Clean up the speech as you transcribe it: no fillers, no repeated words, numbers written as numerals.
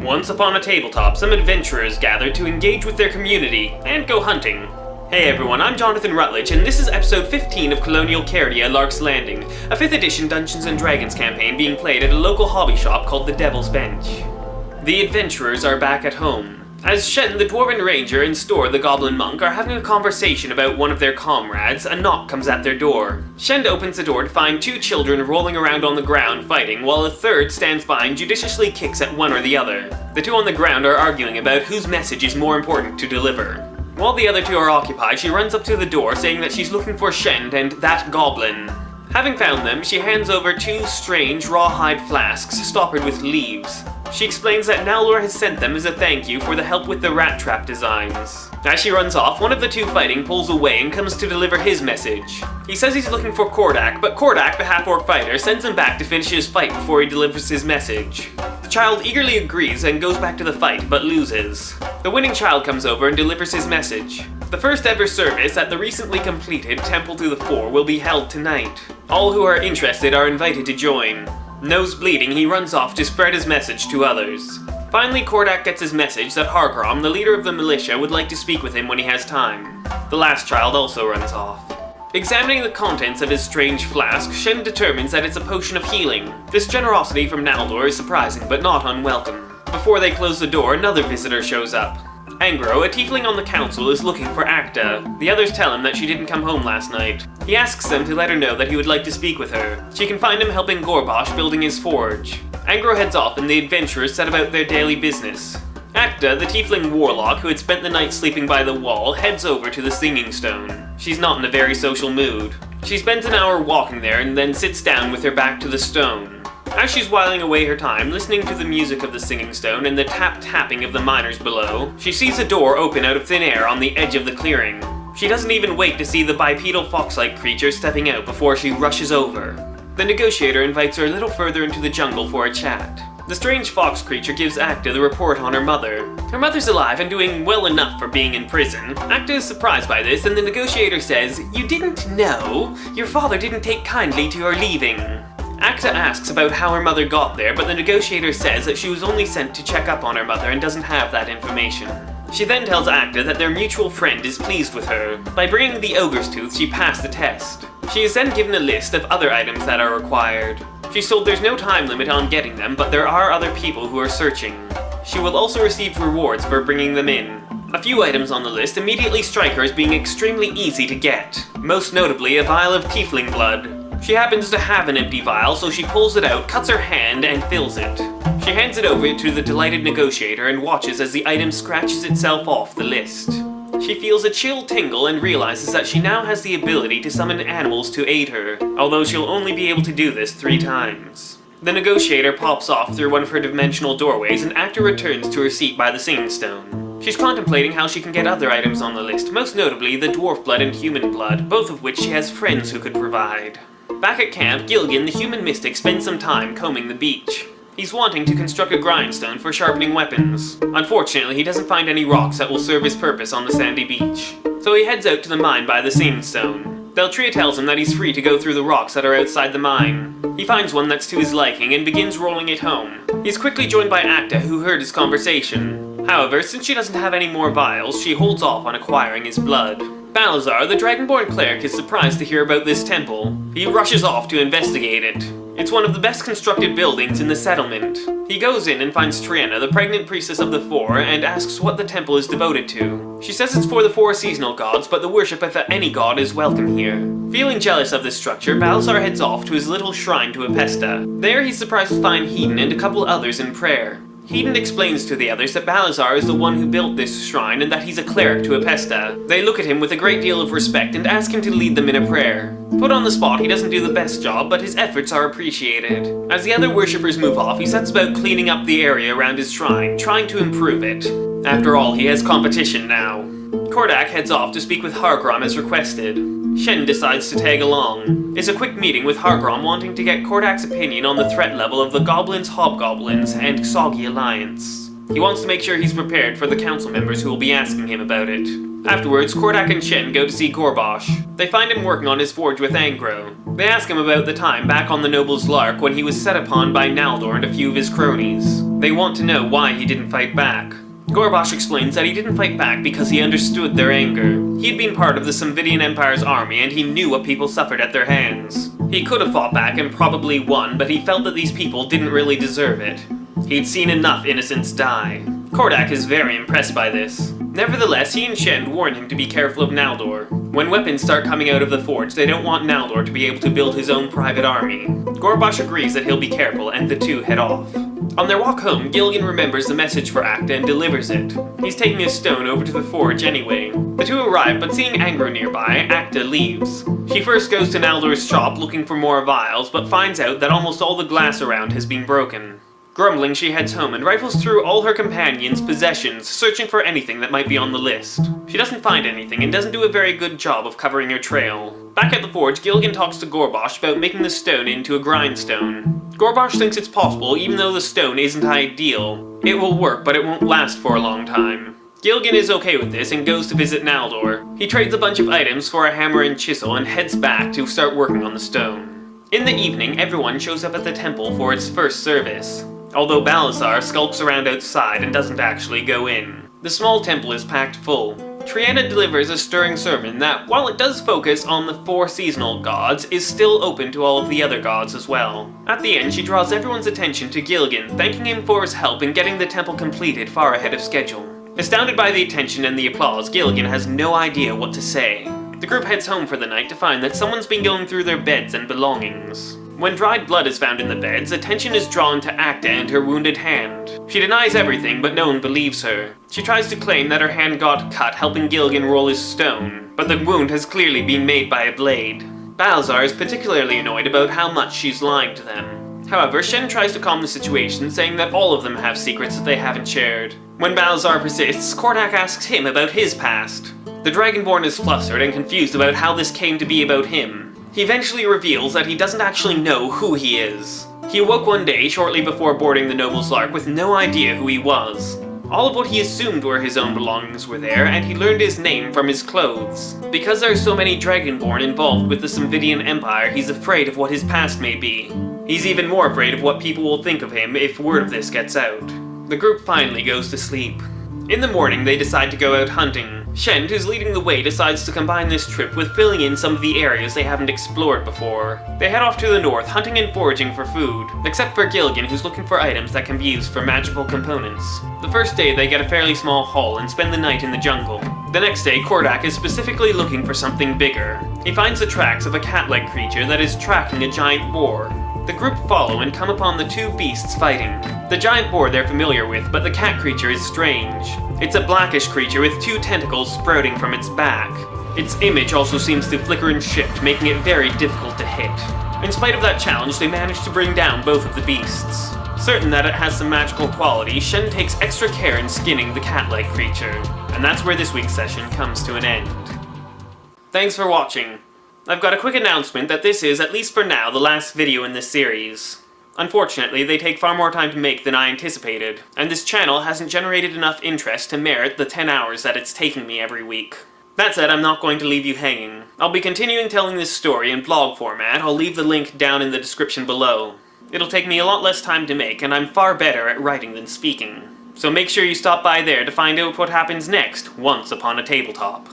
Once upon a tabletop, some adventurers gathered to engage with their community and go hunting. Hey everyone, I'm Jonathan Rutledge, and this is episode 15 of Colonial Cardia Lark's Landing, a 5th edition Dungeons & Dragons campaign being played at a local hobby shop called the Devil's Bench. The adventurers are back at home. As Shen, the Dwarven Ranger, and Stor, the Goblin Monk, are having a conversation about one of their comrades, a knock comes at their door. Shen opens the door to find 2 children rolling around on the ground fighting, while a third stands by and judiciously kicks at one or the other. The 2 on the ground are arguing about whose message is more important to deliver. While the other 2 are occupied, she runs up to the door saying that she's looking for Shen and that goblin. Having found them, she hands over 2 strange rawhide flasks stoppered with leaves. She explains that Nalor has sent them as a thank you for the help with the rat trap designs. As she runs off, one of the 2 fighting pulls away and comes to deliver his message. He says he's looking for Kordak, but Kordak, the half-orc fighter, sends him back to finish his fight before he delivers his message. The child eagerly agrees and goes back to the fight, but loses. The winning child comes over and delivers his message. The first ever service at the recently completed Temple to the Four will be held tonight. All who are interested are invited to join. Nose bleeding, he runs off to spread his message to others. Finally, Kordak gets his message that Hargrom, the leader of the militia, would like to speak with him when he has time. The last child also runs off. Examining the contents of his strange flask, Shen determines that it's a potion of healing. This generosity from Naldor is surprising, but not unwelcome. Before they close the door, another visitor shows up. Angra, a tiefling on the council, is looking for Acta. The others tell him that she didn't come home last night. He asks them to let her know that he would like to speak with her. She can find him helping Gorbosh building his forge. Angra heads off and the adventurers set about their daily business. Acta, the tiefling warlock who had spent the night sleeping by the wall, heads over to the Singing Stone. She's not in a very social mood. She spends an hour walking there and then sits down with her back to the stone. As she's whiling away her time, listening to the music of the Singing Stone and the tap-tapping of the miners below, she sees a door open out of thin air on the edge of the clearing. She doesn't even wait to see the bipedal fox-like creature stepping out before she rushes over. The negotiator invites her a little further into the jungle for a chat. The strange fox creature gives Acta the report on her mother. Her mother's alive and doing well enough for being in prison. Acta is surprised by this, and the negotiator says, "You didn't know? Your father didn't take kindly to your leaving." Acta asks about how her mother got there, but the negotiator says that she was only sent to check up on her mother and doesn't have that information. She then tells Acta that their mutual friend is pleased with her. By bringing the ogre's tooth, she passed the test. She is then given a list of other items that are required. She's told there's no time limit on getting them, but there are other people who are searching. She will also receive rewards for bringing them in. A few items on the list immediately strike her as being extremely easy to get, most notably a vial of tiefling blood. She happens to have an empty vial, so she pulls it out, cuts her hand, and fills it. She hands it over to the delighted negotiator and watches as the item scratches itself off the list. She feels a chill tingle and realizes that she now has the ability to summon animals to aid her, although she'll only be able to do this 3 times. The negotiator pops off through one of her dimensional doorways and Acta returns to her seat by the Singing Stone. She's contemplating how she can get other items on the list, most notably the dwarf blood and human blood, both of which she has friends who could provide. Back at camp, Gilgan, the human mystic, spends some time combing the beach. He's wanting to construct a grindstone for sharpening weapons. Unfortunately, he doesn't find any rocks that will serve his purpose on the sandy beach. So he heads out to the mine by the Singing Stone. Deltria tells him that he's free to go through the rocks that are outside the mine. He finds one that's to his liking and begins rolling it home. He's quickly joined by Acta, who heard his conversation. However, since she doesn't have any more vials, she holds off on acquiring his blood. Balazar, the Dragonborn cleric, is surprised to hear about this temple. He rushes off to investigate it. It's one of the best constructed buildings in the settlement. He goes in and finds Triana, the pregnant priestess of the Four, and asks what the temple is devoted to. She says it's for the 4 seasonal gods, but the worship of any god is welcome here. Feeling jealous of this structure, Balazar heads off to his little shrine to Apesta. There he's surprised to find Hedon and a couple others in prayer. Hedon explains to the others that Balazar is the one who built this shrine and that he's a cleric to Apesta. They look at him with a great deal of respect and ask him to lead them in a prayer. Put on the spot, he doesn't do the best job, but his efforts are appreciated. As the other worshippers move off, he sets about cleaning up the area around his shrine, trying to improve it. After all, he has competition now. Kordak heads off to speak with Hargrom as requested. Shen decides to tag along. It's a quick meeting with Hargrom wanting to get Kordak's opinion on the threat level of the Goblins, Hobgoblins, and Soggy Alliance. He wants to make sure he's prepared for the council members who will be asking him about it. Afterwards, Kordak and Shen go to see Gorbosh. They find him working on his forge with Angra. They ask him about the time back on the noble's Lark when he was set upon by Naldor and a few of his cronies. They want to know why he didn't fight back. Gorbash explains that he didn't fight back because he understood their anger. He'd been part of the Samvidian Empire's army and he knew what people suffered at their hands. He could have fought back and probably won, but he felt that these people didn't really deserve it. He'd seen enough innocents die. Kordak is very impressed by this. Nevertheless, he and Shen warn him to be careful of Naldor. When weapons start coming out of the forge, they don't want Naldor to be able to build his own private army. Gorbash agrees that he'll be careful, and the two head off. On their walk home, Gilligan remembers the message for Acta and delivers it. He's taking a stone over to the forge anyway. The two arrive, but seeing Angra nearby, Acta leaves. She first goes to Naldor's shop looking for more vials, but finds out that almost all the glass around has been broken. Grumbling, she heads home and rifles through all her companions' possessions, searching for anything that might be on the list. She doesn't find anything and doesn't do a very good job of covering her trail. Back at the forge, Gilligan talks to Gorbash about making the stone into a grindstone. Gorbash thinks it's possible even though the stone isn't ideal. It will work, but it won't last for a long time. Gilligan is okay with this and goes to visit Naldor. He trades a bunch of items for a hammer and chisel and heads back to start working on the stone. In the evening, everyone shows up at the temple for its first service. Although Balazar skulks around outside and doesn't actually go in. The small temple is packed full. Triana delivers a stirring sermon that, while it does focus on the 4 seasonal gods, is still open to all of the other gods as well. At the end, she draws everyone's attention to Gilligan, thanking him for his help in getting the temple completed far ahead of schedule. Astounded by the attention and the applause, Gilligan has no idea what to say. The group heads home for the night to find that someone's been going through their beds and belongings. When dried blood is found in the beds, attention is drawn to Acta and her wounded hand. She denies everything, but no one believes her. She tries to claim that her hand got cut helping Gilligan roll his stone, but the wound has clearly been made by a blade. Balazar is particularly annoyed about how much she's lying to them. However, Shen tries to calm the situation, saying that all of them have secrets that they haven't shared. When Balazar persists, Kordak asks him about his past. The Dragonborn is flustered and confused about how this came to be about him. He eventually reveals that he doesn't actually know who he is. He awoke one day shortly before boarding the Noble's Lark with no idea who he was. All of what he assumed were his own belongings were there, and he learned his name from his clothes. Because there are so many Dragonborn involved with the Samvidian Empire, he's afraid of what his past may be. He's even more afraid of what people will think of him if word of this gets out. The group finally goes to sleep. In the morning, they decide to go out hunting. Shen, who's leading the way, decides to combine this trip with filling in some of the areas they haven't explored before. They head off to the north, hunting and foraging for food, except for Gilligan, who's looking for items that can be used for magical components. The first day, they get a fairly small haul and spend the night in the jungle. The next day, Kordak is specifically looking for something bigger. He finds the tracks of a cat-like creature that is tracking a giant boar. The group follow and come upon the 2 beasts fighting. The giant boar they're familiar with, but the cat creature is strange. It's a blackish creature with 2 tentacles sprouting from its back. Its image also seems to flicker and shift, making it very difficult to hit. In spite of that challenge, they manage to bring down both of the beasts. Certain that it has some magical quality, Shen takes extra care in skinning the cat-like creature. And that's where this week's session comes to an end. Thanks for watching. I've got a quick announcement that this is, at least for now, the last video in this series. Unfortunately, they take far more time to make than I anticipated, and this channel hasn't generated enough interest to merit the 10 hours that it's taking me every week. That said, I'm not going to leave you hanging. I'll be continuing telling this story in vlog format. I'll leave the link down in the description below. It'll take me a lot less time to make, and I'm far better at writing than speaking. So make sure you stop by there to find out what happens next, once upon a tabletop.